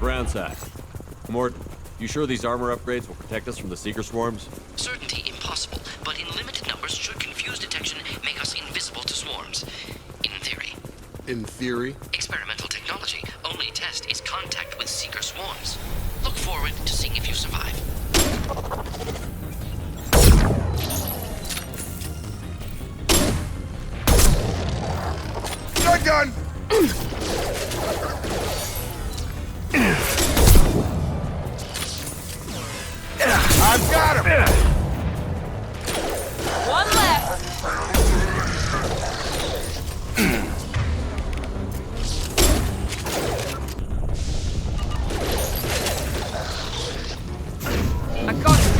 We're ground-side. Morton, you sure these armor upgrades will protect us from the Seeker swarms? Certainty impossible, but in limited numbers should confuse detection, make us invisible to swarms. In theory. In theory? Experimental technology. Only test is contact with Seeker swarms. Look forward to seeing if you survive. Gun! I've got him! One left! I got it!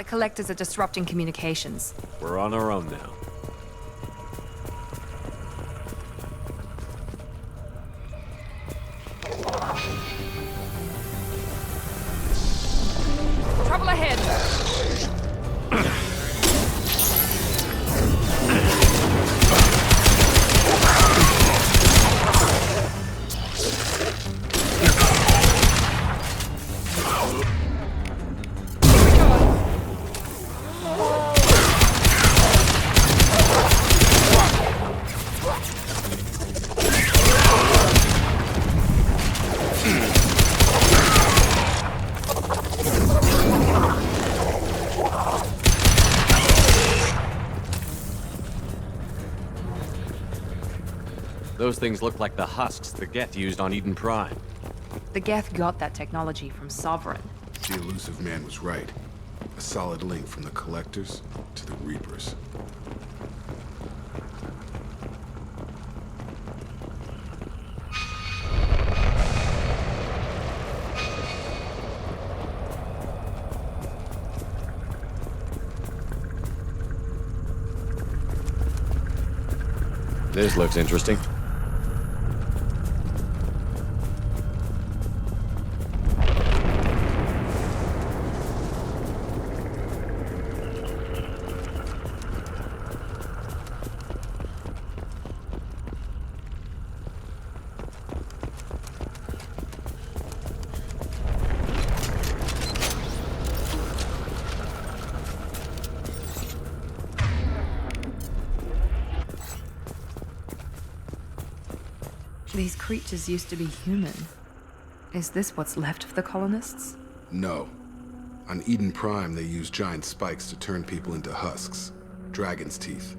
Collectors are disrupting communications. We're on our own now. Trouble ahead! Those things look like the husks the Geth used on Eden Prime. The Geth got that technology from Sovereign. The elusive man was right. A solid link from the Collectors to the Reapers. This looks interesting. These creatures used to be human. Is this what's left of the colonists? No. On Eden Prime, they used giant spikes to turn people into husks. Dragon's teeth.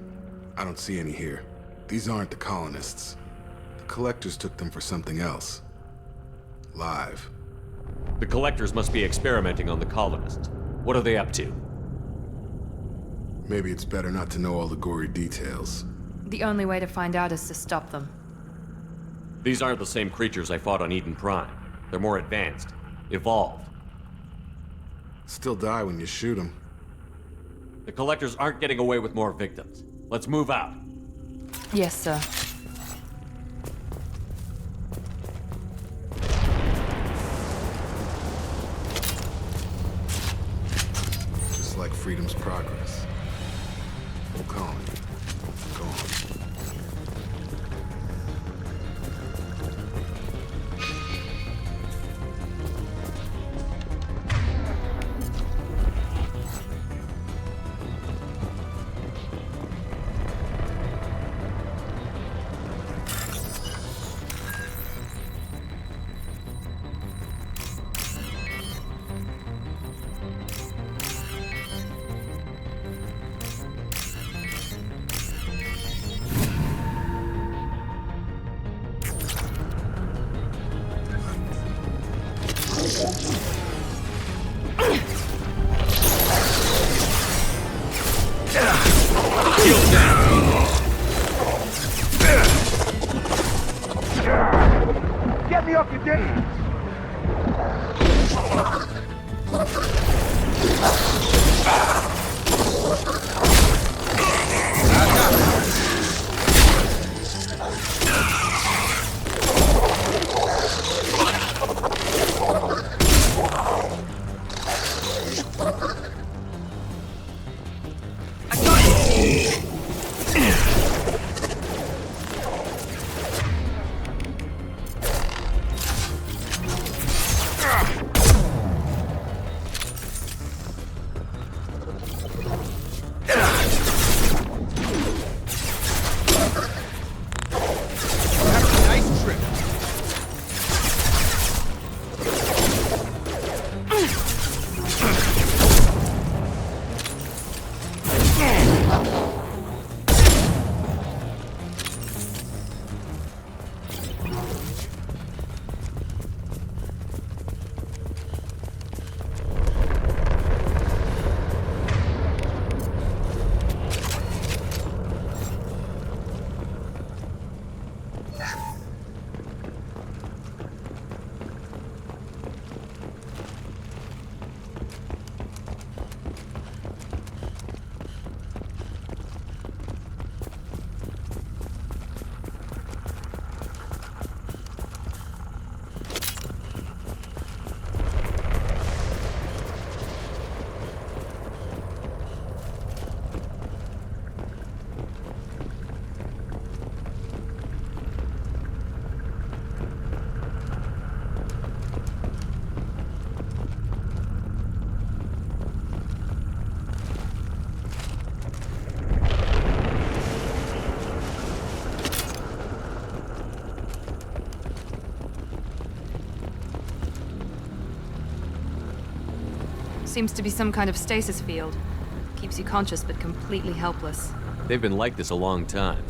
I don't see any here. These aren't the colonists. The Collectors took them for something else. Live. The Collectors must be experimenting on the colonists. What are they up to? Maybe it's better not to know all the gory details. The only way to find out is to stop them. These aren't the same creatures I fought on Eden Prime. They're more advanced. Evolved. Still die when you shoot them. The Collectors aren't getting away with more victims. Let's move out. Yes, sir. freedom's progress. Whole colony. Gone. Get me off your dick! Seems to be some kind of stasis field. Keeps you conscious but completely helpless. They've been like this a long time.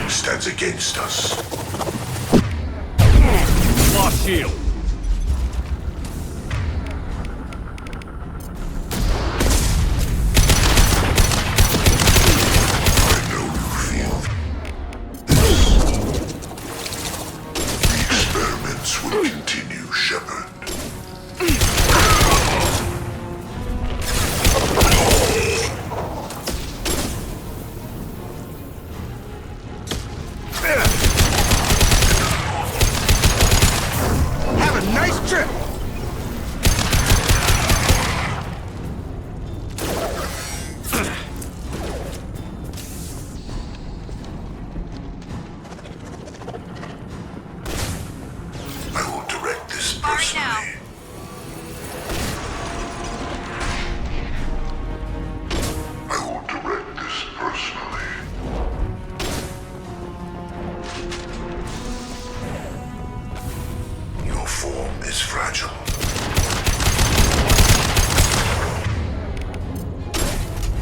Stands against us. shield. Experiments will continue, Shepard. Have a nice trip! I will direct this personally. I will direct this personally. Your form is fragile.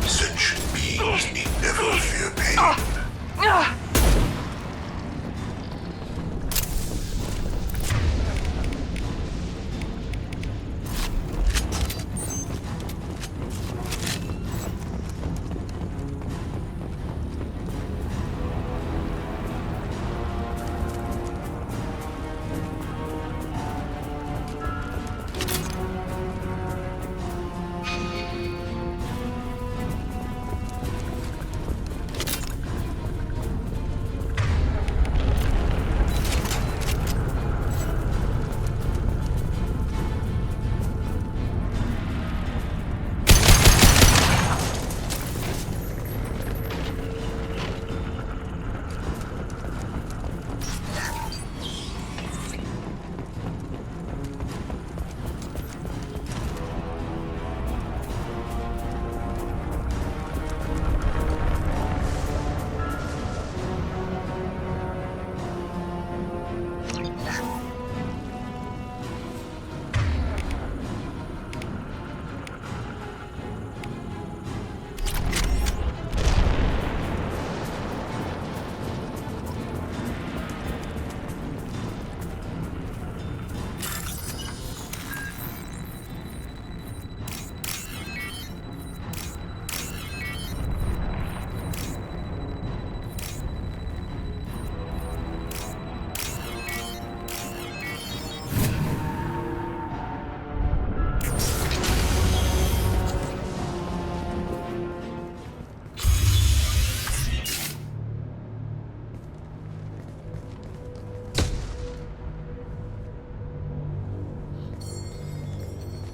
Sentient beings need never fear pain.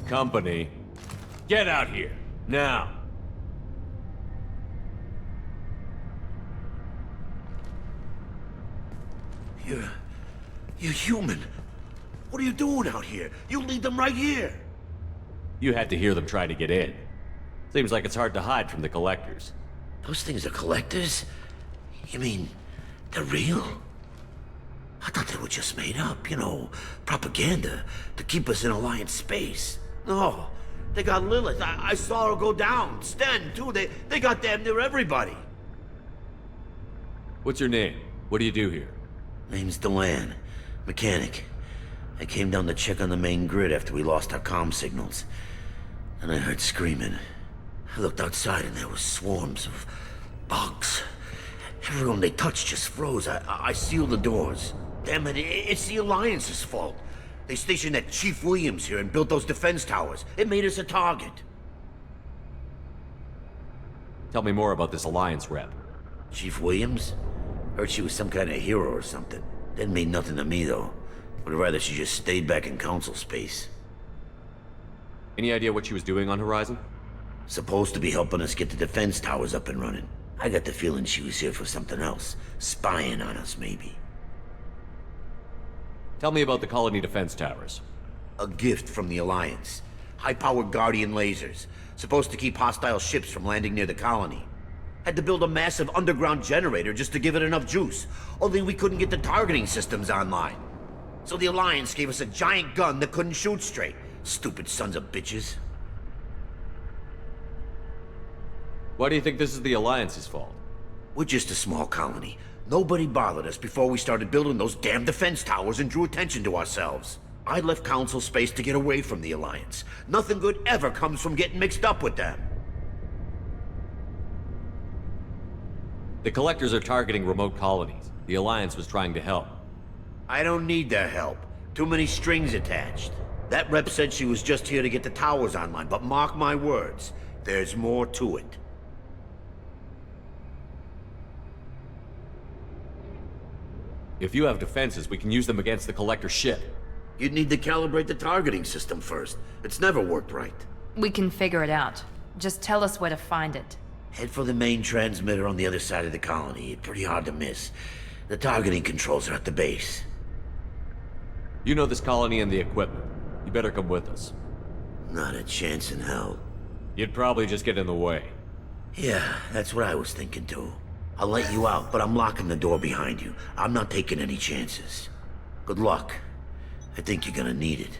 Company, get out here, now. You're human. What are you doing out here? You lead them right here. You had to hear them try to get in. Seems like it's hard to hide from the collectors. Those things are collectors? You mean, they're real? I thought they were just made up, propaganda to keep us in Alliance space. No, they got Lilith. I saw her go down. Sten, too. They got damn near everybody. What's your name? What do you do here? Name's Delan, mechanic. I came down to check on the main grid after we lost our comm signals. And I heard screaming. I looked outside and there were swarms of bugs. Everyone they touched just froze. I sealed the doors. Damn it, it's the Alliance's fault. They stationed that Chief Williams here and built those defense towers. It made us a target. Tell me more about this Alliance rep. Chief Williams? Heard she was some kind of hero or something. Didn't mean nothing to me, though. Would have rather she just stayed back in Council space. Any idea what she was doing on Horizon? Supposed to be helping us get the defense towers up and running. I got the feeling she was here for something else. Spying on us, maybe. Tell me about the colony defense towers. A gift from the Alliance. High-powered Guardian lasers. Supposed to keep hostile ships from landing near the colony. Had to build a massive underground generator just to give it enough juice. Only we couldn't get the targeting systems online. So the Alliance gave us a giant gun that couldn't shoot straight. Stupid sons of bitches. Why do you think this is the Alliance's fault? We're just a small colony. Nobody bothered us before we started building those damn defense towers and drew attention to ourselves. I left Council space to get away from the Alliance. Nothing good ever comes from getting mixed up with them. The Collectors are targeting remote colonies. The Alliance was trying to help. I don't need their help. Too many strings attached. That rep said she was just here to get the towers online, but mark my words, there's more to it. If you have defenses, we can use them against the Collector ship. You'd need to calibrate the targeting system first. It's never worked right. We can figure it out. Just tell us where to find it. Head for the main transmitter on the other side of the colony. Pretty hard to miss. The targeting controls are at the base. You know this colony and the equipment. You better come with us. Not a chance in hell. You'd probably just get in the way. Yeah, that's what I was thinking too. I'll let you out, but I'm locking the door behind you. I'm not taking any chances. Good luck. I think you're gonna need it.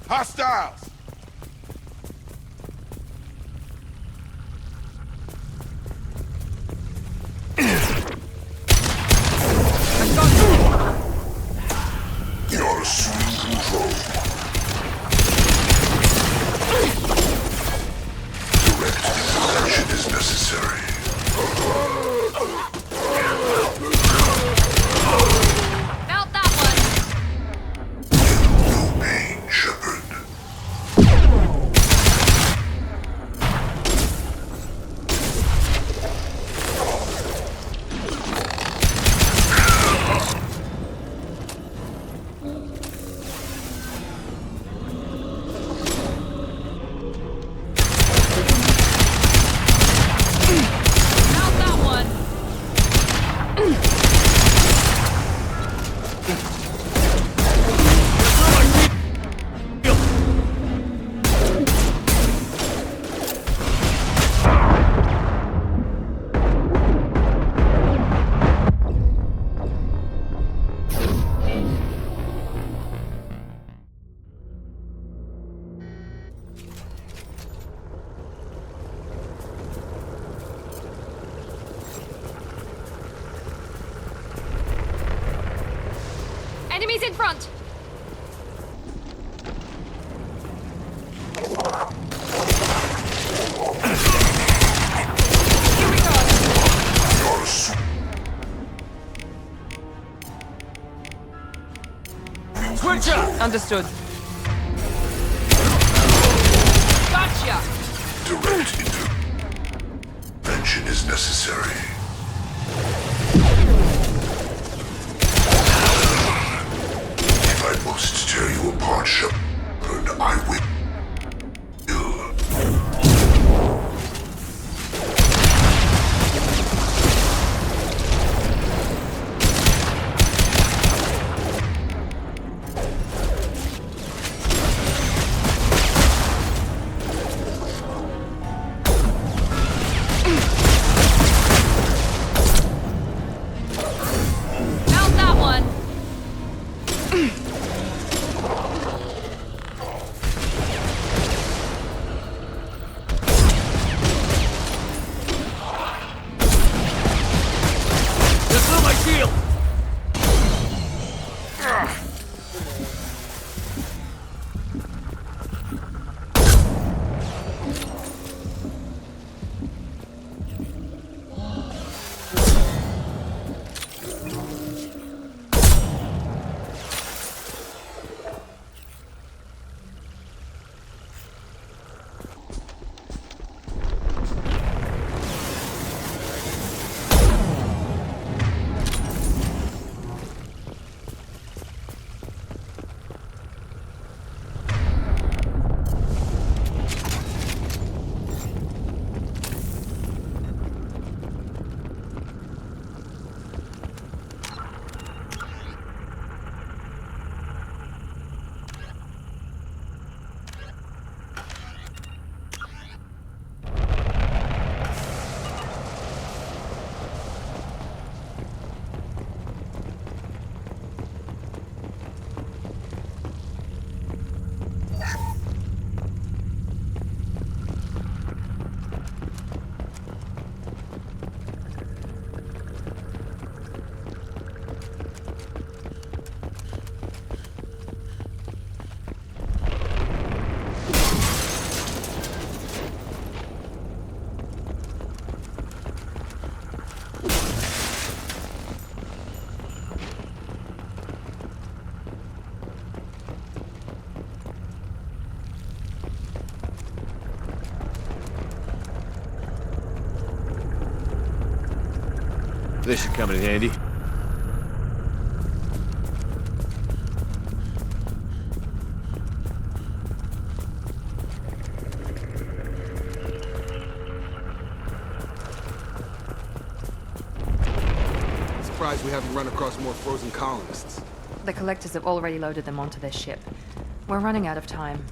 Hostiles! You're assuming control. Direct intervention is necessary. Felt that one! No pain, Shepard. Felt that one! Enemies in front! Here we go! You're assuming Switch up! Understood. Gotcha! direct intervention is necessary. If I must tear you apart, Shepard, I will. Found that one! This is my shield! This should come in handy. Surprised we haven't run across more frozen colonists. The collectors have already loaded them onto their ship. We're running out of time.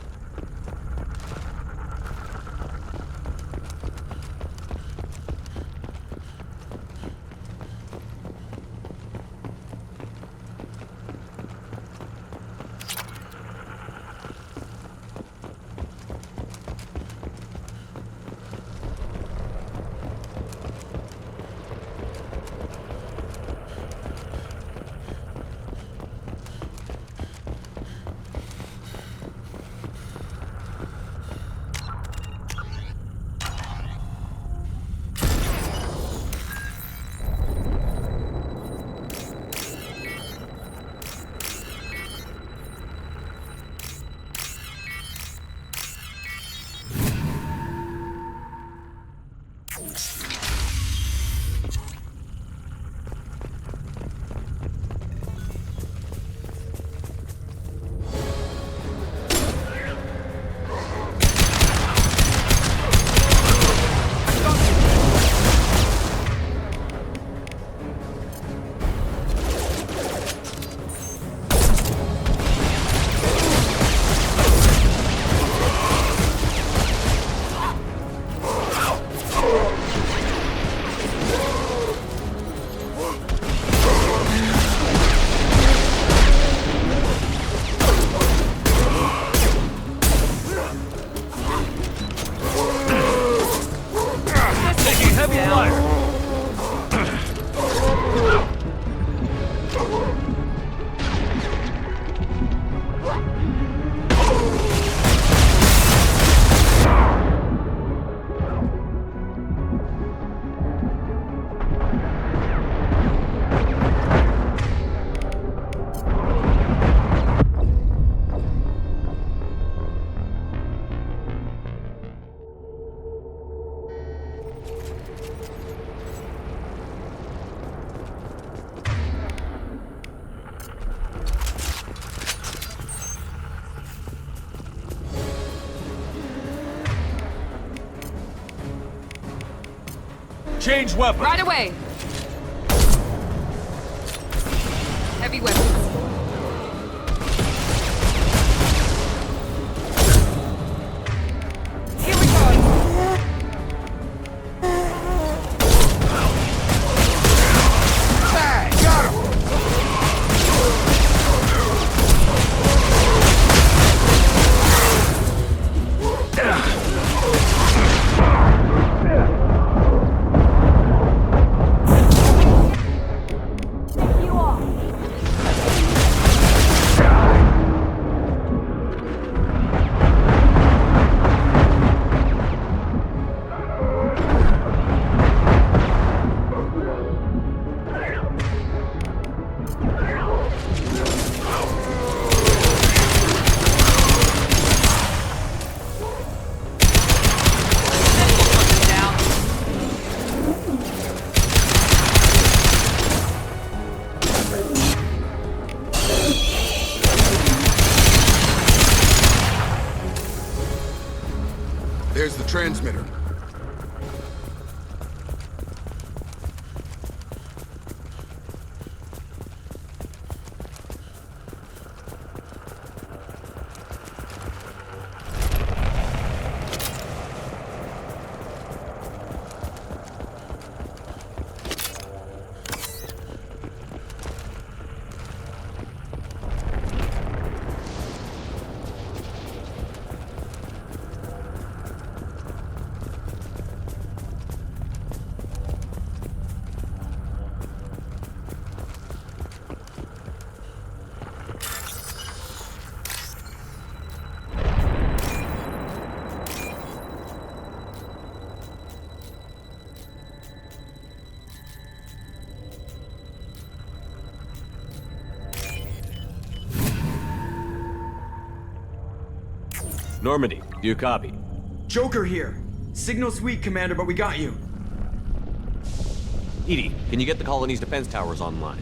Change weapon! Right away! Heavy weapons. Here we go! Hey, got him! There's the transmitter. Normandy, do you copy? Joker here. Signal's weak, Commander, but we got you. Edie, can you get the colony's defense towers online?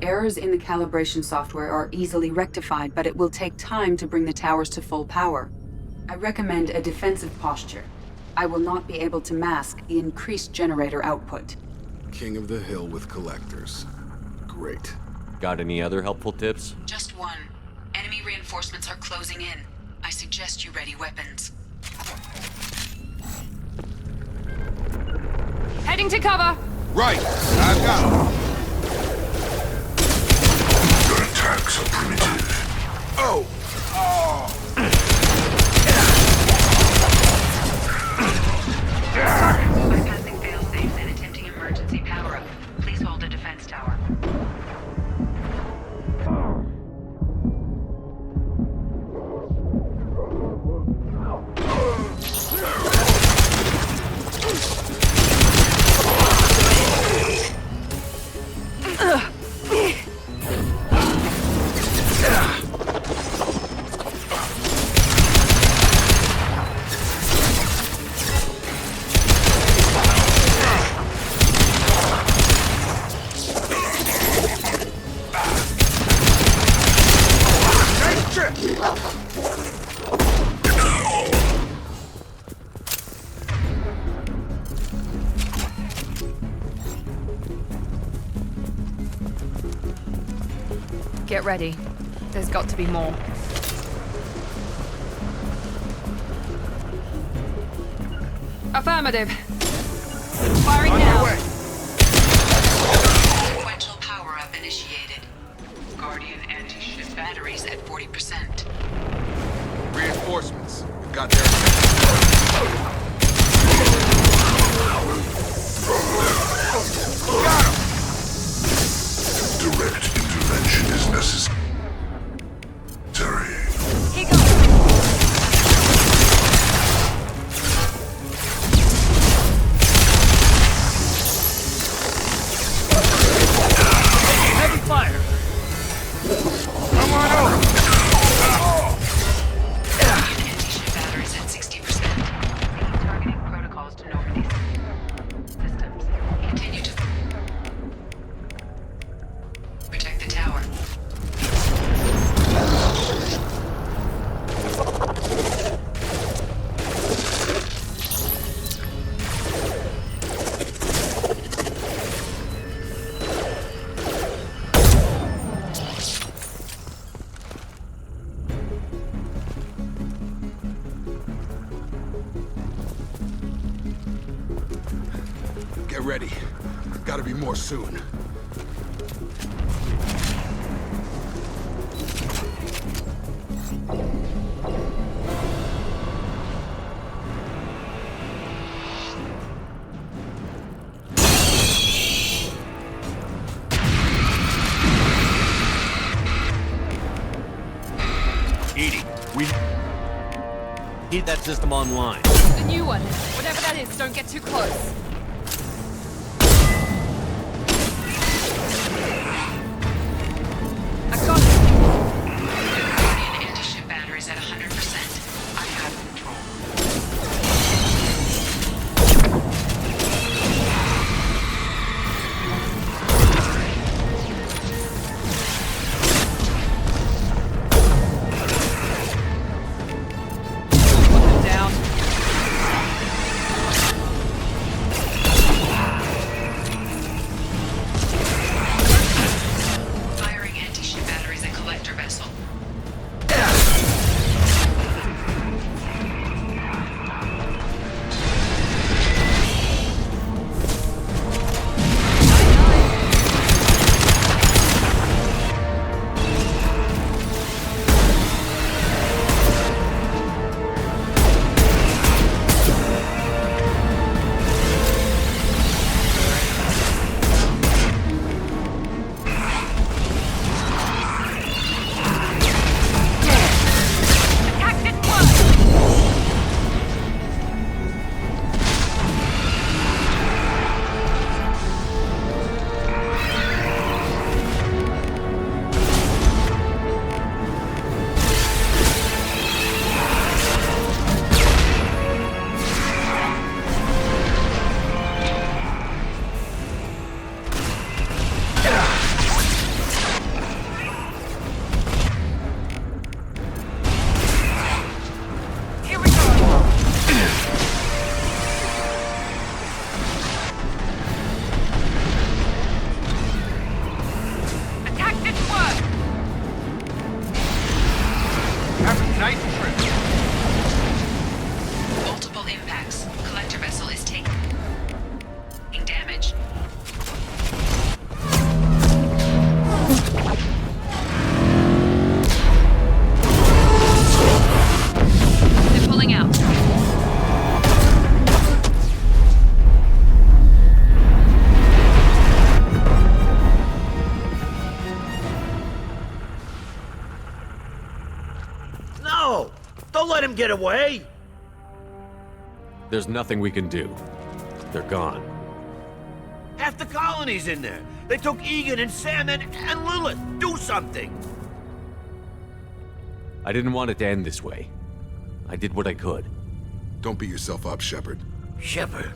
Errors in the calibration software are easily rectified, but it will take time to bring the towers to full power. I recommend a defensive posture. I will not be able to mask the increased generator output. King of the hill with collectors. Great. Got any other helpful tips? Just one. Enemy reinforcements are closing in. I suggest you ready weapons. Heading to cover! Right! I got it! Your attacks are primitive. Oh! Bypassing fail-safes and attempting emergency power-up. Please hold a defense tower. Get ready. There's got to be more. Affirmative. Firing On now. my way! Sequential power-up initiated. Guardian anti-ship batteries at 40%. Reinforcements. We've got their attention. Got him! Direct intervention is necessary. He goes. Heavy fire! Come on over! Anti-ship batteries at 60%. Targeting protocols to Normandy. Systems. Continue to protect the tower. Get ready. Gotta be more soon. Edie, we Keep that system online. The new one. Whatever that is, don't get too close. I got it. Guardian anti-ship batteries at 100%. I have control. Put them down. them get away? There's nothing we can do. They're gone. Half the colony's in there. They took Egan and Sam and Lilith. Do something! I didn't want it to end this way. I did what I could. Don't beat yourself up, Shepard. Shepard?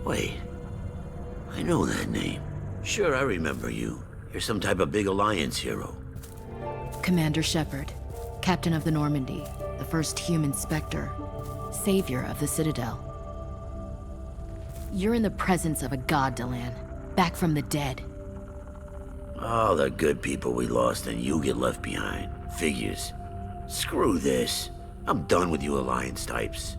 Wait. I know that name. Sure, I remember you. You're some type of big Alliance hero. Commander Shepard, Captain of the Normandy, the first human Spectre, savior of the Citadel. You're in the presence of a god, Delan, back from the dead. All the good people we lost and you get left behind. Figures. Screw this. I'm done with you Alliance types.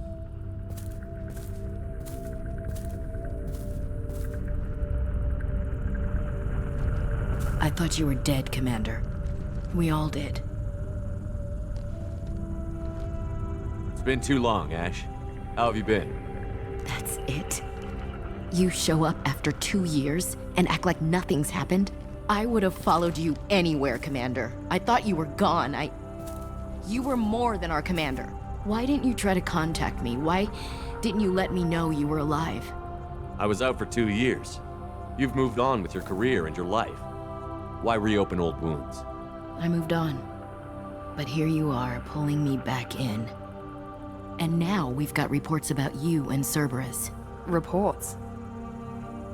I thought you were dead, Commander. We all did. It's been too long, Ash. How have you been? That's it? You show up after 2 years and act like nothing's happened? I would have followed you anywhere, Commander. I thought you were gone. You were more than our commander. Why didn't you try to contact me? Why didn't you let me know you were alive? I was out for 2 years. You've moved on with your career and your life. Why reopen old wounds? I moved on. But here you are, pulling me back in. And now we've got reports about you and Cerberus. Reports?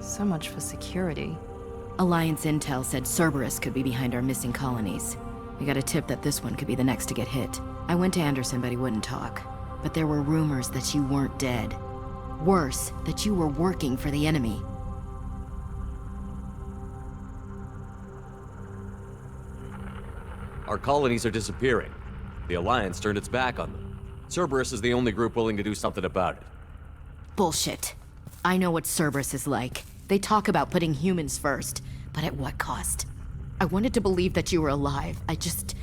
So much for security. Alliance intel said Cerberus could be behind our missing colonies. We got a tip that this one could be the next to get hit. I went to Anderson, but he wouldn't talk. But there were rumors that you weren't dead. Worse, that you were working for the enemy. Our colonies are disappearing. The Alliance turned its back on them. Cerberus is the only group willing to do something about it. Bullshit. I know what Cerberus is like. They talk about putting humans first, but at what cost? I wanted to believe that you were alive. I just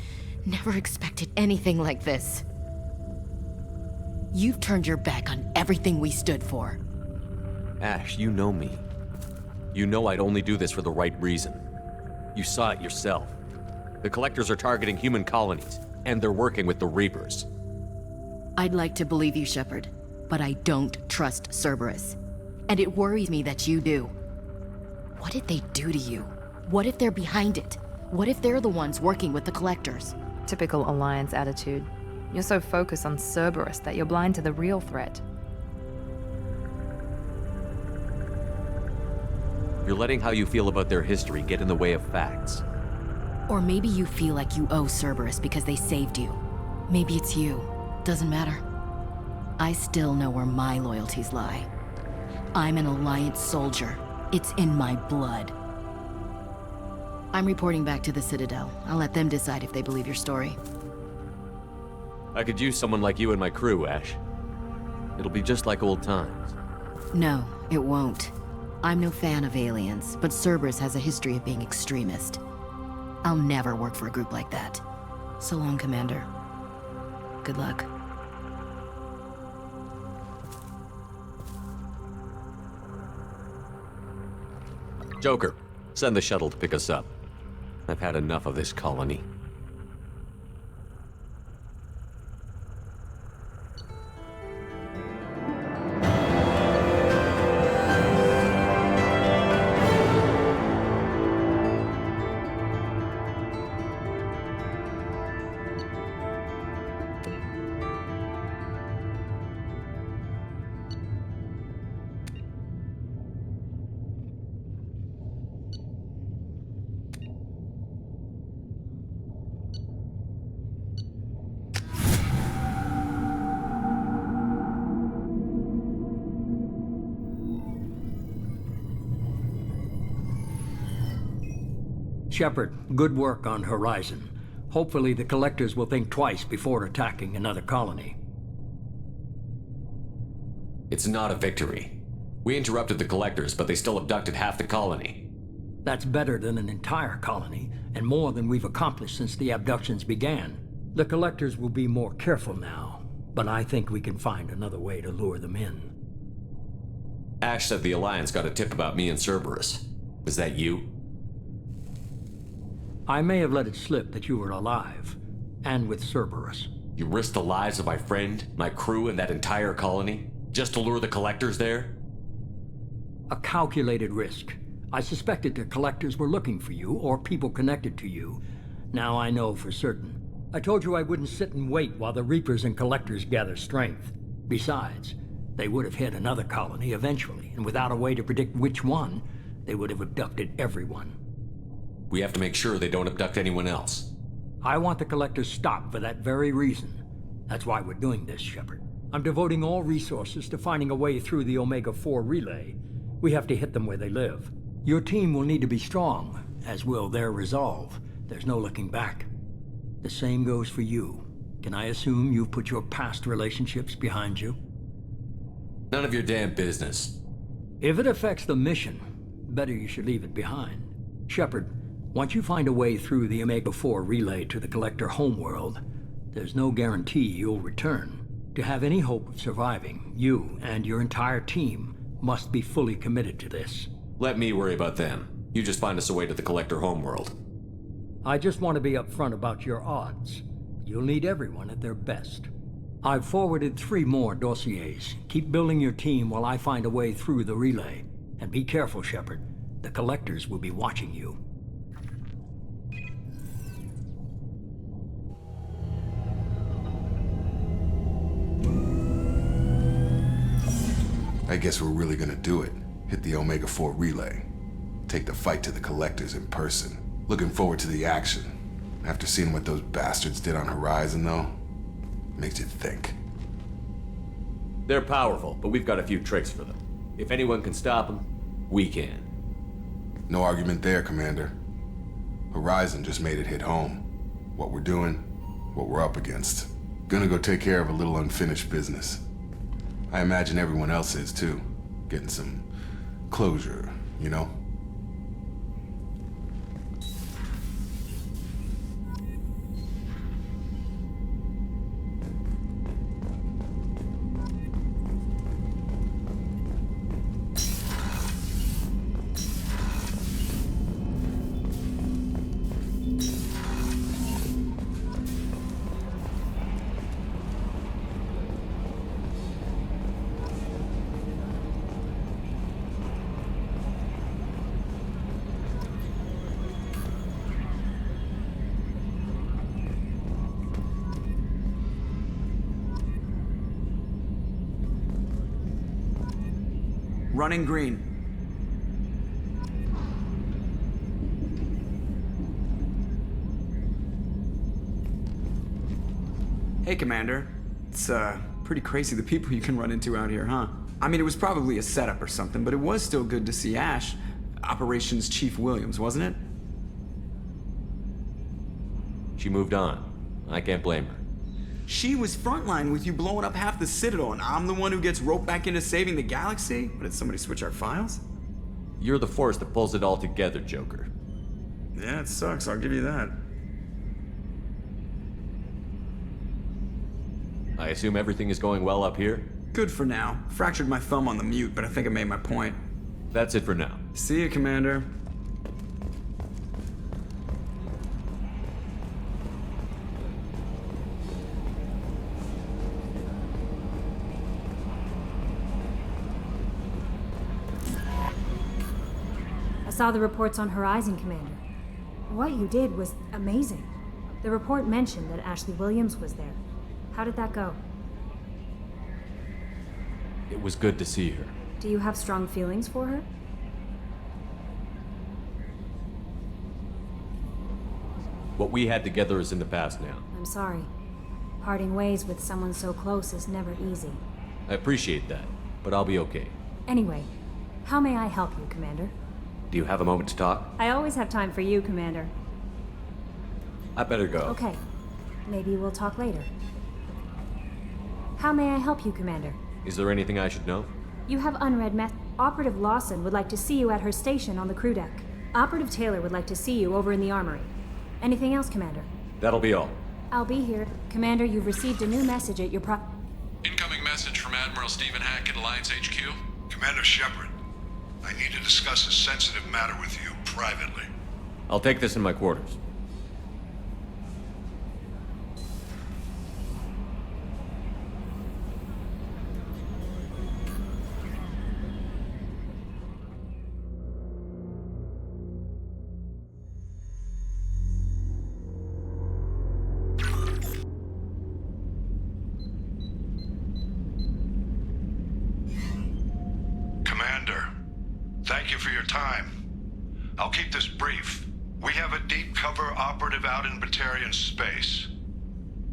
never expected anything like this. You've turned your back on everything we stood for. Ash, you know me. You know I'd only do this for the right reason. You saw it yourself. The Collectors are targeting human colonies, and they're working with the Reapers. I'd like to believe you, Shepard, but I don't trust Cerberus. And it worries me that you do. What did they do to you? What if they're behind it? What if they're the ones working with the Collectors? Typical Alliance attitude. You're so focused on Cerberus that you're blind to the real threat. You're letting how you feel about their history get in the way of facts. Or maybe you feel like you owe Cerberus because they saved you. Maybe it's you. Doesn't matter. I still know where my loyalties lie. I'm an Alliance soldier. It's in my blood. I'm reporting back to the Citadel. I'll let them decide if they believe your story. I could use someone like you in my crew, Ash. It'll be just like old times. No, it won't. I'm no fan of aliens, but Cerberus has a history of being extremist. I'll never work for a group like that. So long, Commander. Good luck. Joker, send the shuttle to pick us up. I've had enough of this colony. Shepard, good work on Horizon. Hopefully the Collectors will think twice before attacking another colony. It's not a victory. We interrupted the Collectors, but they still abducted half the colony. That's better than an entire colony, and more than we've accomplished since the abductions began. The Collectors will be more careful now, but I think we can find another way to lure them in. Ash said the Alliance got a tip about me and Cerberus. Was that you? I may have let it slip that you were alive, and with Cerberus. You risked the lives of my friend, my crew, and that entire colony, just to lure the collectors there? A calculated risk. I suspected the collectors were looking for you, or people connected to you. Now I know for certain. I told you I wouldn't sit and wait while the Reapers and collectors gather strength. Besides, they would have hit another colony eventually, and without a way to predict which one, they would have abducted everyone. We have to make sure they don't abduct anyone else. I want the collectors stopped for that very reason. That's why we're doing this, Shepard. I'm devoting all resources to finding a way through the Omega-4 relay. We have to hit them where they live. Your team will need to be strong, as will their resolve. There's no looking back. The same goes for you. Can I assume you've put your past relationships behind you? None of your damn business. If it affects the mission, better you should leave it behind. Shepard, once you find a way through the Omega-4 relay to the Collector homeworld, there's no guarantee you'll return. To have any hope of surviving, you and your entire team must be fully committed to this. Let me worry about them. You just find us a way to the Collector homeworld. I just want to be upfront about your odds. You'll need everyone at their best. I've forwarded 3 more dossiers. Keep building your team while I find a way through the relay. And be careful, Shepard. The collectors will be watching you. I guess we're really gonna do it. Hit the Omega-4 relay. Take the fight to the collectors in person. Looking forward to the action. After seeing what those bastards did on Horizon, though, makes you think. They're powerful, but we've got a few tricks for them. If anyone can stop them, we can. No argument there, Commander. Horizon just made it hit home. What we're doing, what we're up against. Gonna go take care of a little unfinished business. I imagine everyone else is, too. Getting some closure, you know? Running green. Hey, Commander. It's, pretty crazy the people you can run into out here, huh? I mean, it was probably a setup or something, but it was still good to see Ash. Operations Chief Williams, wasn't it? She moved on. I can't blame her. She was frontline with you blowing up half the Citadel, and I'm the one who gets roped back into saving the galaxy? But did somebody switch our files? You're the force that pulls it all together, Joker. Yeah, it sucks, I'll give you that. I assume everything is going well up here? Good for now. Fractured my thumb on the mute, but I think I made my point. That's it for now. See you, Commander. I saw the reports on Horizon, Commander. What you did was amazing. The report mentioned that Ashley Williams was there. How did that go? It was good to see her. Do you have strong feelings for her? What we had together is in the past now. I'm sorry. Parting ways with someone so close is never easy. I appreciate that, but I'll be okay. Anyway, how may I help you, Commander? Do you have a moment to talk? I always have time for you, Commander. I better go. Okay. Maybe we'll talk later. How may I help you, Commander? Is there anything I should know? You have unread Operative Lawson would like to see you at her station on the crew deck. Operative Taylor would like to see you over in the armory. Anything else, Commander? That'll be all. I'll be here. Commander, you've received a new message at your Incoming message from Admiral Stephen Hackett, Alliance HQ. Commander Shepard, I need to discuss a sensitive matter with you privately. I'll take this in my quarters. Thank you for your time. I'll keep this brief. We have a deep cover operative out in Batarian space.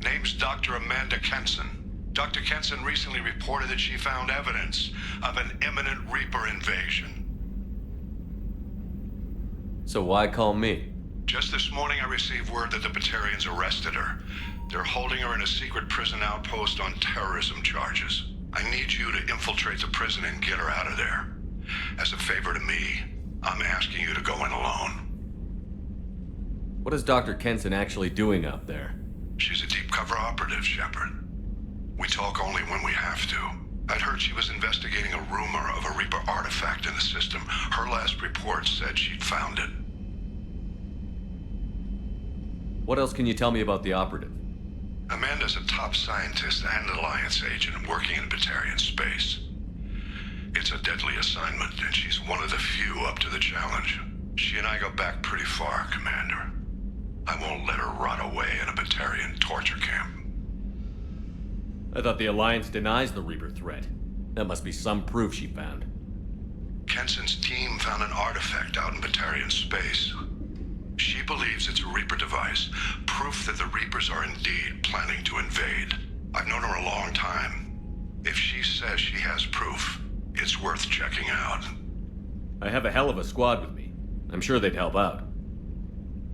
Name's Dr. Amanda Kenson. Dr. Kenson recently reported that she found evidence of an imminent Reaper invasion. So why call me? Just this morning I received word that the Batarians arrested her. They're holding her in a secret prison outpost on terrorism charges. I need you to infiltrate the prison and get her out of there. As a favor to me, I'm asking you to go in alone. What is Dr. Kenson actually doing out there? She's a deep cover operative, Shepard. We talk only when we have to. I'd heard she was investigating a rumor of a Reaper artifact in the system. Her last report said she'd found it. What else can you tell me about the operative? Amanda's a top scientist and Alliance agent working in Batarian space. It's a deadly assignment, and she's one of the few up to the challenge. She and I go back pretty far, Commander. I won't let her rot away in a Batarian torture camp. I thought the Alliance denies the Reaper threat. That must be some proof she found. Kenson's team found an artifact out in Batarian space. She believes it's a Reaper device, proof that the Reapers are indeed planning to invade. I've known her a long time. If she says she has proof, it's worth checking out. I have a hell of a squad with me. I'm sure they'd help out.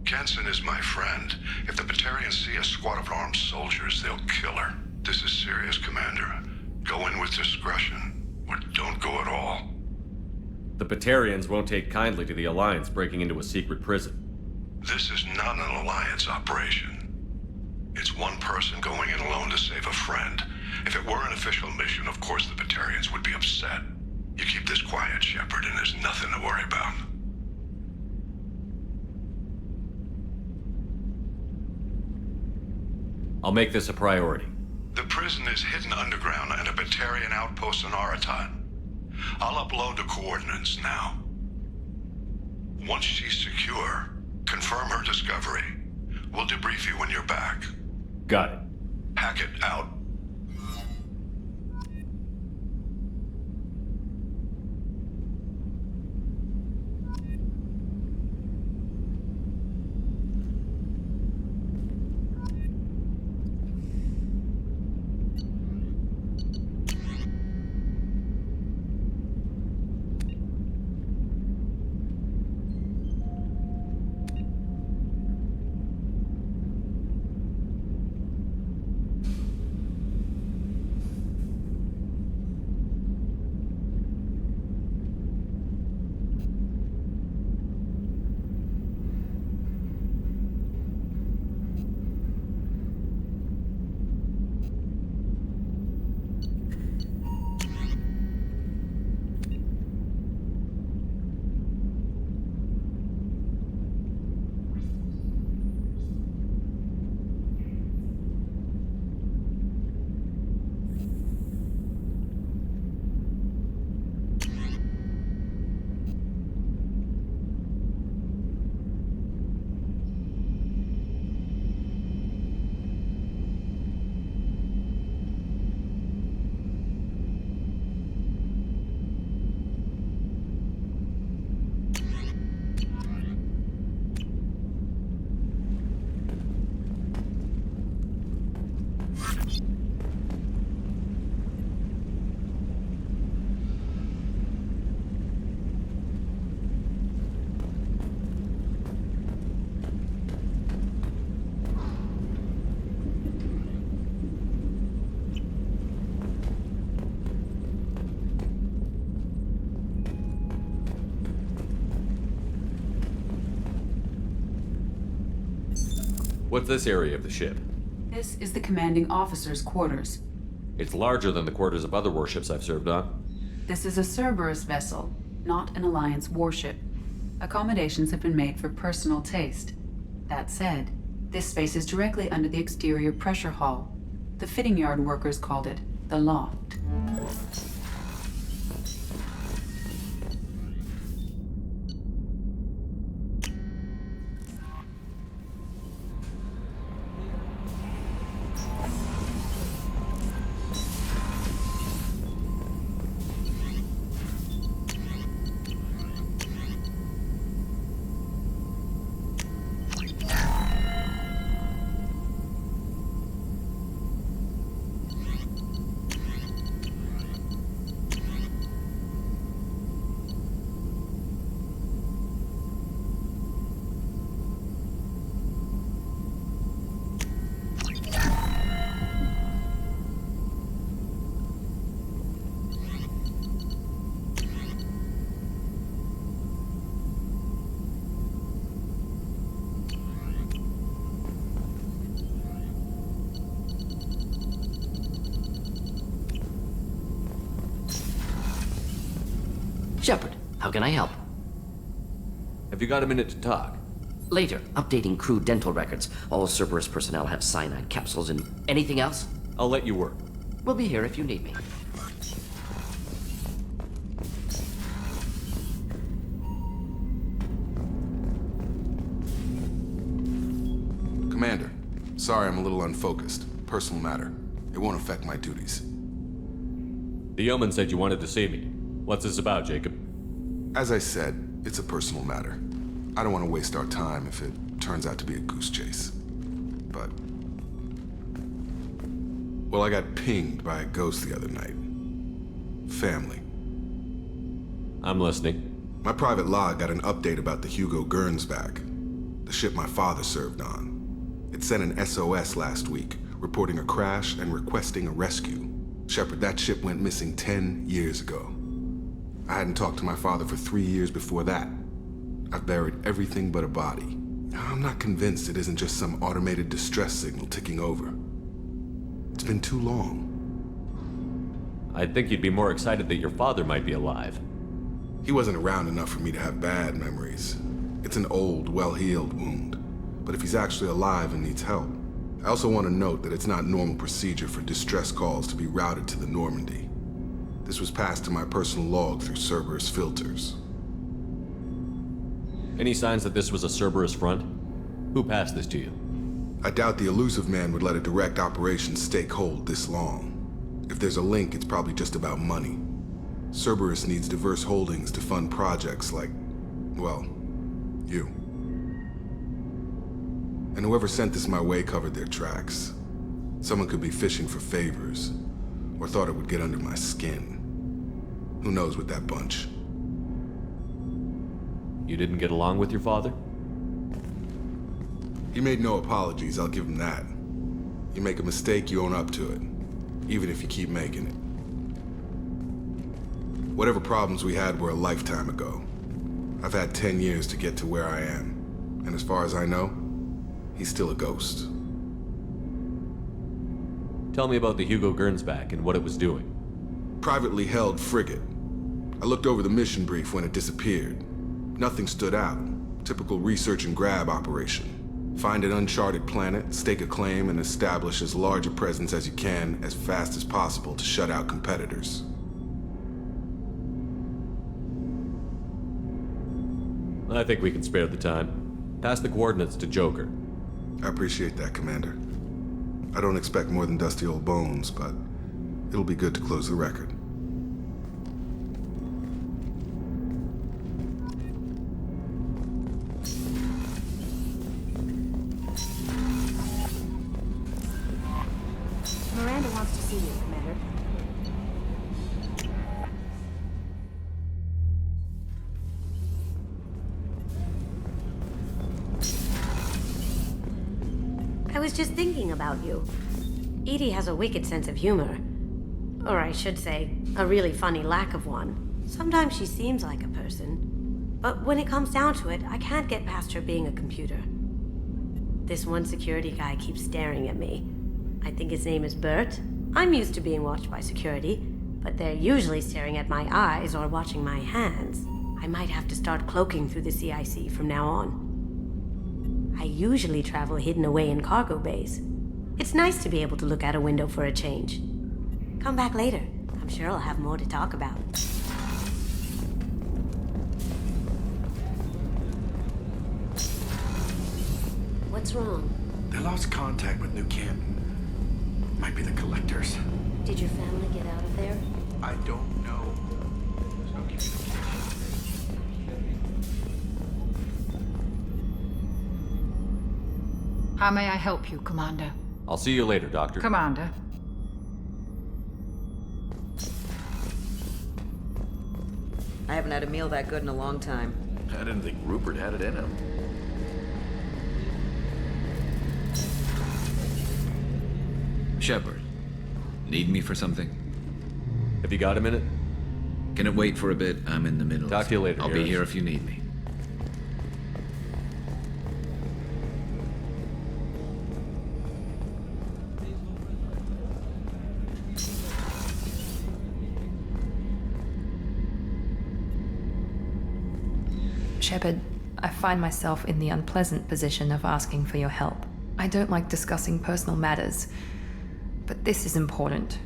Kenson is my friend. If the Batarians see a squad of armed soldiers, they'll kill her. This is serious, Commander. Go in with discretion, or don't go at all. The Batarians won't take kindly to the Alliance breaking into a secret prison. This is not an Alliance operation. It's one person going in alone to save a friend. If it were an official mission, of course the Batarians would be upset. You keep this quiet, Shepard, and there's nothing to worry about. I'll make this a priority. The prison is hidden underground at a Batarian outpost on Aratat. I'll upload the coordinates now. Once she's secure, confirm her discovery. We'll debrief you when you're back. Got it. Hackett out. What's this area of the ship? This is the commanding officer's quarters. It's larger than the quarters of other warships I've served on. This is a Cerberus vessel, not an Alliance warship. Accommodations have been made for personal taste. That said, this space is directly under the exterior pressure hull. The fitting yard workers called it the loft. Shepard, how can I help? Have you got a minute to talk? Later, updating crew dental records. All Cerberus personnel have cyanide capsules and anything else? I'll let you work. We'll be here if you need me. Commander, sorry I'm a little unfocused. Personal matter. It won't affect my duties. The yeoman said you wanted to see me. What's this about, Jacob? As I said, it's a personal matter. I don't want to waste our time if it turns out to be a goose chase. But... well, I got pinged by a ghost the other night. Family. I'm listening. My private log got an update about the Hugo Gernsback, the ship my father served on. It sent an SOS last week, reporting a crash and requesting a rescue. Shepard, that ship went missing 10 years ago. I hadn't talked to my father for 3 years before that. I've buried everything but a body. I'm not convinced it isn't just some automated distress signal ticking over. It's been too long. I'd think you'd be more excited that your father might be alive. He wasn't around enough for me to have bad memories. It's an old, well-healed wound. But if he's actually alive and needs help, I also want to note that it's not normal procedure for distress calls to be routed to the Normandy. This was passed to my personal log through Cerberus filters. Any signs that this was a Cerberus front? Who passed this to you? I doubt the elusive man would let a direct operations stake hold this long. If there's a link, it's probably just about money. Cerberus needs diverse holdings to fund projects like, well, you. And whoever sent this my way covered their tracks. Someone could be fishing for favors, or thought it would get under my skin. Who knows with that bunch? You didn't get along with your father? He made no apologies, I'll give him that. You make a mistake, you own up to it. Even if you keep making it. Whatever problems we had were a lifetime ago. I've had 10 years to get to where I am. And as far as I know, he's still a ghost. Tell me about the Hugo Gernsback and what it was doing. Privately held frigate. I looked over the mission brief when it disappeared. Nothing stood out. Typical research and grab operation. Find an uncharted planet, stake a claim, and establish as large a presence as you can as fast as possible to shut out competitors. I think we can spare the time. Pass the coordinates to Joker. I appreciate that, Commander. I don't expect more than dusty old bones, but it'll be good to close the record. Miranda wants to see you, Commander. I was just thinking about you. Edie has a wicked sense of humor. Or I should say, a really funny lack of one. Sometimes she seems like a person. But when it comes down to it, I can't get past her being a computer. This one security guy keeps staring at me. I think his name is Bert. I'm used to being watched by security, but they're usually staring at my eyes or watching my hands. I might have to start cloaking through the CIC from now on. I usually travel hidden away in cargo bays. It's nice to be able to look out a window for a change. Come back later. I'm sure I'll have more to talk about. What's wrong? They lost contact with New Canton. Might be the collectors. Did your family get out of there? I don't know. There's no communication. How may I help you, Commander? I'll see you later, Doctor. Commander. I haven't had a meal that good in a long time. I didn't think Rupert had it in him. Shepard, need me for something? Have you got a minute? Can it wait for a bit? I'm in the middle. Talk to you later, I'll be here if you need me. Shepard, I find myself in the unpleasant position of asking for your help. I don't like discussing personal matters, but this is important.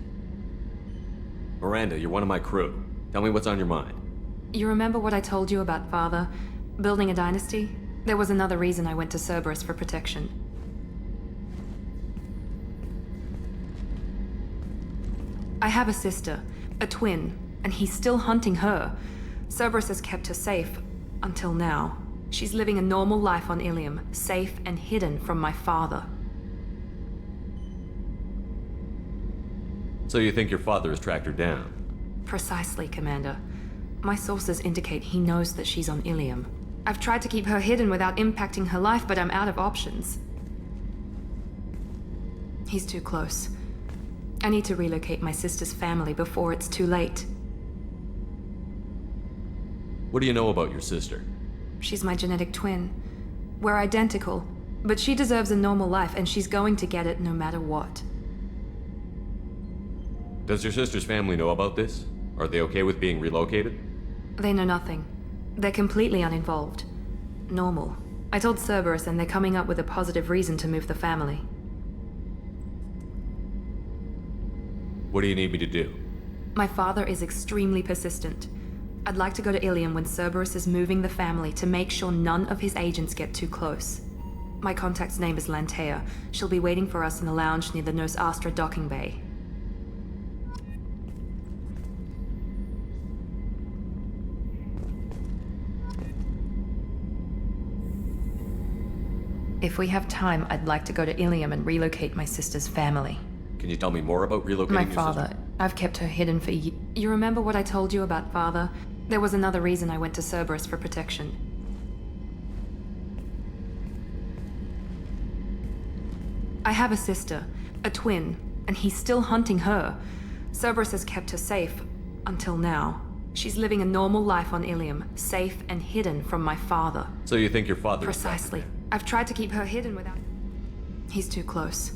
Miranda, you're one of my crew. Tell me what's on your mind. You remember what I told you about Father? Building a dynasty? There was another reason I went to Cerberus for protection. I have a sister, a twin, and he's still hunting her. Cerberus has kept her safe, until now. She's living a normal life on Ilium, safe and hidden from my father. So you think your father has tracked her down? Precisely, Commander. My sources indicate he knows that she's on Ilium. I've tried to keep her hidden without impacting her life, but I'm out of options. He's too close. I need to relocate my sister's family before it's too late. What do you know about your sister? She's my genetic twin. We're identical, but she deserves a normal life, and she's going to get it no matter what. Does your sister's family know about this? Are they okay with being relocated? They know nothing. They're completely uninvolved. Normal. I told Cerberus, and they're coming up with a positive reason to move the family. What do you need me to do? My father is extremely persistent. I'd like to go to Ilium when Cerberus is moving the family to make sure none of his agents get too close. My contact's name is Lantea. She'll be waiting for us in the lounge near the Nos Astra docking bay. If we have time, I'd like to go to Ilium and relocate my sister's family. Can you tell me more about relocating My your father. sister? I've kept her hidden for years. You remember what I told you about Father? There was another reason I went to Cerberus for protection. I have a sister, a twin, and he's still hunting her. Cerberus has kept her safe, until now. She's living a normal life on Ilium, safe and hidden from my father. So you think your father... Precisely. I've tried to keep her hidden without... He's too close.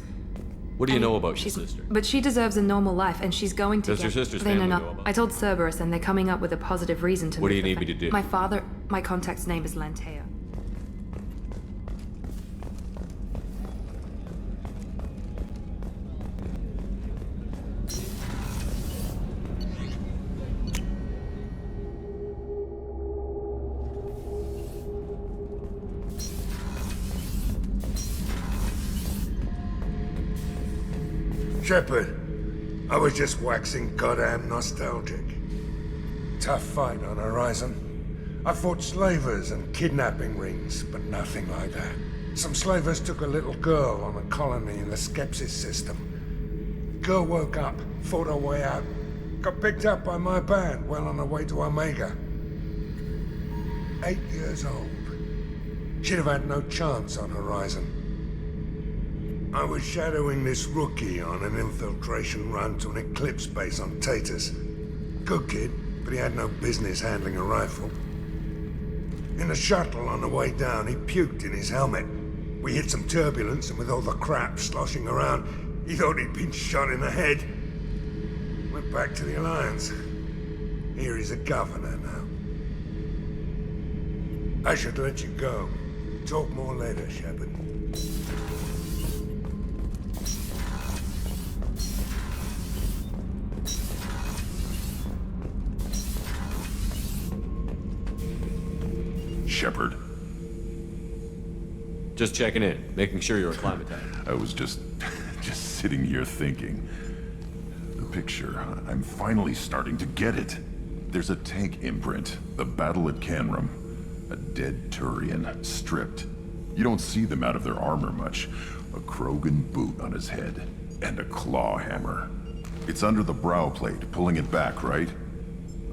What do you know about your sister? But she deserves a normal life, and she's going to Does your sister's family know about I told Cerberus, and they're coming up with a positive reason to What do move you the need me to do? My father... My contact's name is Lantea. Shepard, I was just waxing goddamn nostalgic. Tough fight on Horizon. I fought slavers and kidnapping rings, but nothing like that. Some slavers took a little girl on a colony in the Skepsis system. Girl woke up, fought her way out, got picked up by my band well on her way to Omega. 8 years old. She'd have had no chance on Horizon. I was shadowing this rookie on an infiltration run to an Eclipse base on Tatus. Good kid, but he had no business handling a rifle. In the shuttle on the way down, he puked in his helmet. We hit some turbulence, and with all the crap sloshing around, he thought he'd been shot in the head. Went back to the Alliance. Here he's a governor now. I should let you go. Talk more later, Shepard. Shepard. Just checking in, making sure you're acclimatized. I was just sitting here thinking. The picture, I'm finally starting to get it. There's a tank imprint, the battle at Canrum. A dead Turian, stripped. You don't see them out of their armor much. A Krogan boot on his head, and a claw hammer. It's under the brow plate, pulling it back, right?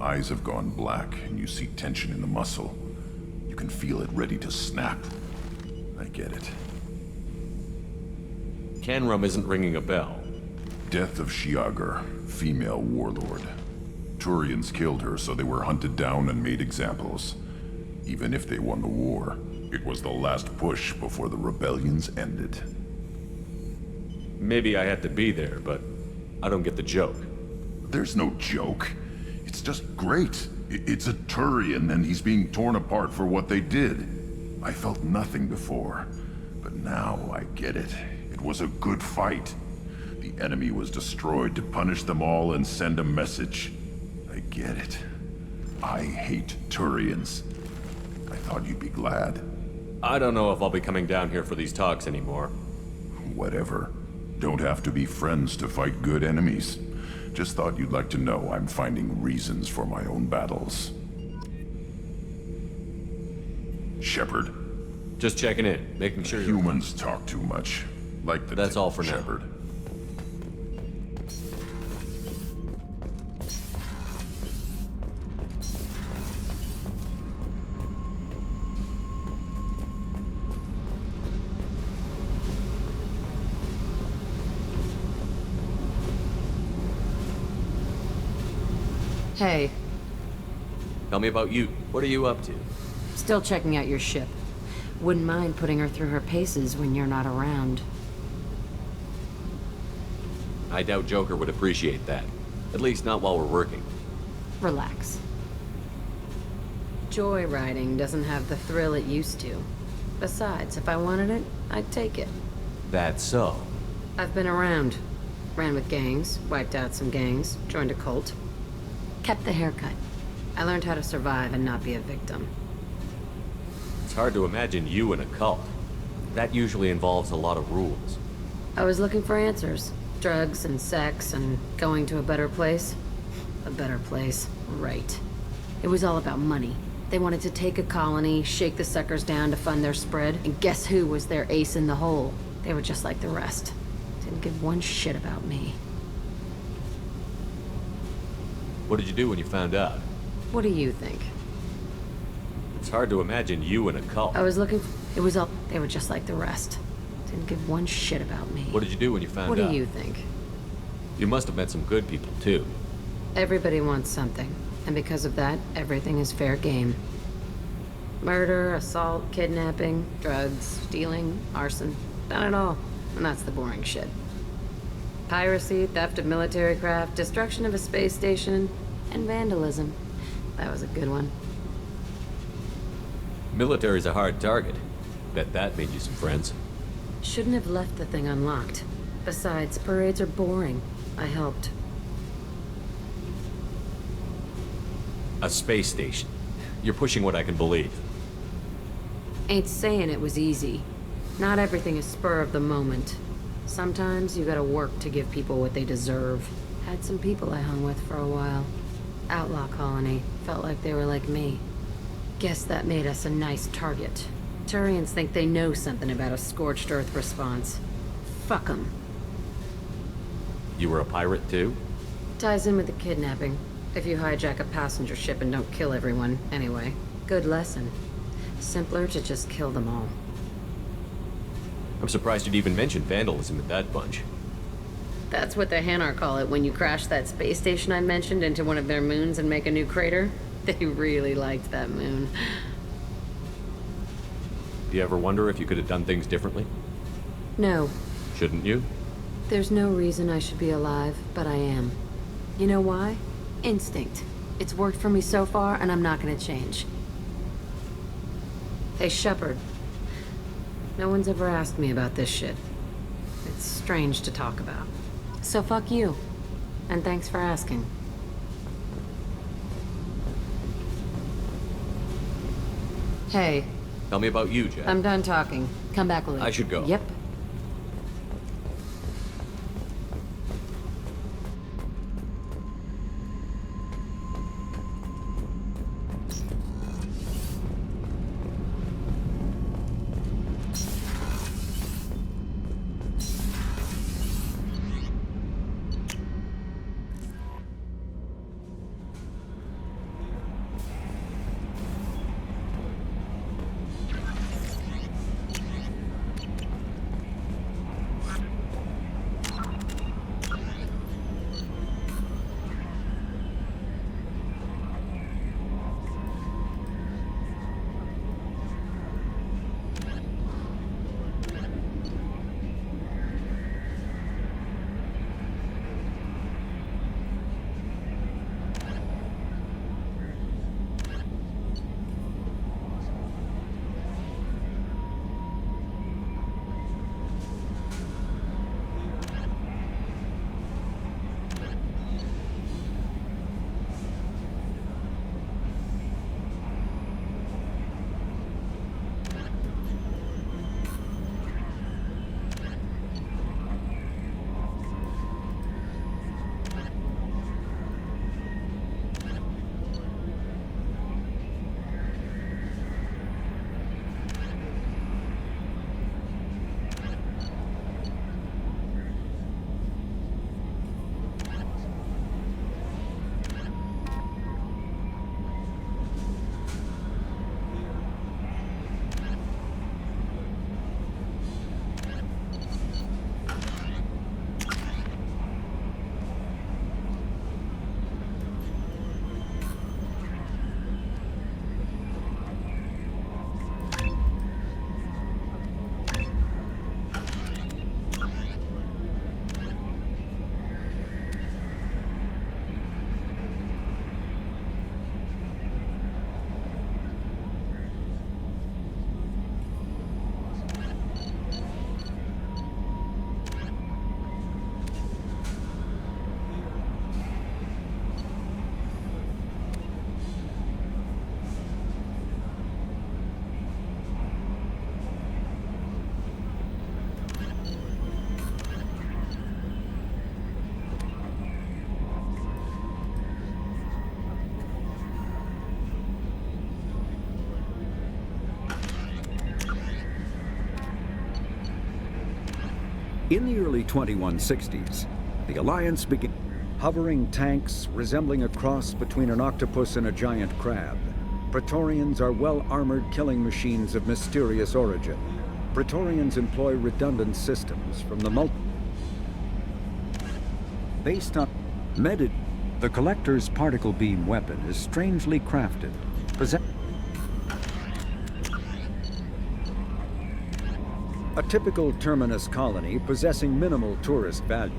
Eyes have gone black, and you see tension in the muscle. You can feel it ready to snap. I get it. Canrum isn't ringing a bell. Death of Shiagar, female warlord. Turians killed her, so they were hunted down and made examples. Even if they won the war, it was the last push before the rebellions ended. Maybe I had to be there, but I don't get the joke. There's no joke. It's just great. It's a Turian, and he's being torn apart for what they did. I felt nothing before, but now I get it. It was a good fight. The enemy was destroyed to punish them all and send a message. I get it. I hate Turians. I thought you'd be glad. I don't know if I'll be coming down here for these talks anymore. Whatever. Don't have to be friends to fight good enemies. Just thought you'd like to know I'm finding reasons for my own battles. Shepard. Just checking in, making sure Humans talk too much. Like the That's all for Shepard. now. Hey, Tell me about you. What are you up to? still checking out your ship. Wouldn't mind putting her through her paces when you're not around. I doubt Joker would appreciate that. At least not while we're working. Relax. Joyriding doesn't have the thrill it used to. Besides, if I wanted it, I'd take it. That's so. I've been around. Ran with gangs, wiped out some gangs, joined a cult. Kept the haircut. I learned how to survive and not be a victim. It's hard to imagine you in a cult. That usually involves a lot of rules. I was looking for answers. Drugs and sex and going to a better place. A better place, right. It was all about money. They wanted to take a colony, shake the suckers down to fund their spread, and guess who was their ace in the hole? They were just like the rest. Didn't give one shit about me. What did you do when you found out? What do you think? It's hard to imagine you in a cult. I was looking it was all they were just like the rest. Didn't give one shit about me. What did you do when you found out? What do you think? You must have met some good people, too. Everybody wants something, and because of that, everything is fair game. Murder, assault, kidnapping, drugs, stealing, arson, done it all. And that's the boring shit. Piracy, theft of military craft, destruction of a space station, and vandalism. That was a good one. Military's a hard target. Bet that made you some friends. Shouldn't have left the thing unlocked. Besides, parades are boring. I helped. A space station. You're pushing what I can believe. Ain't saying it was easy. Not everything is spur of the moment. Sometimes you gotta work to give people what they deserve. Had some people I hung with for a while. Outlaw colony. Felt like they were like me. Guess that made us a nice target. Turians think they know something about a scorched earth response. Fuck 'em. You were a pirate, too? Ties in with the kidnapping. If you hijack a passenger ship and don't kill everyone, anyway. Good lesson. Simpler to just kill them all. I'm surprised you'd even mention vandalism in that bunch. That's what the Hanar call it when you crash that space station I mentioned into one of their moons and make a new crater. They really liked that moon. Do you ever wonder if you could have done things differently? No. Shouldn't you? There's no reason I should be alive, but I am. You know why? Instinct. It's worked for me so far, and I'm not gonna change. Hey, Shepard. No one's ever asked me about this shit. It's strange to talk about. So fuck you. And thanks for asking. Hey. Tell me about you, Jack. I'm done talking. Come back later. I should go. Yep. In the early 2160s, the Alliance began hovering tanks resembling a cross between an octopus and a giant crab. Praetorians are well-armored killing machines of mysterious origin. Praetorians employ redundant systems from the based on the Collector's particle beam weapon is strangely crafted. A typical terminus colony possessing minimal tourist value.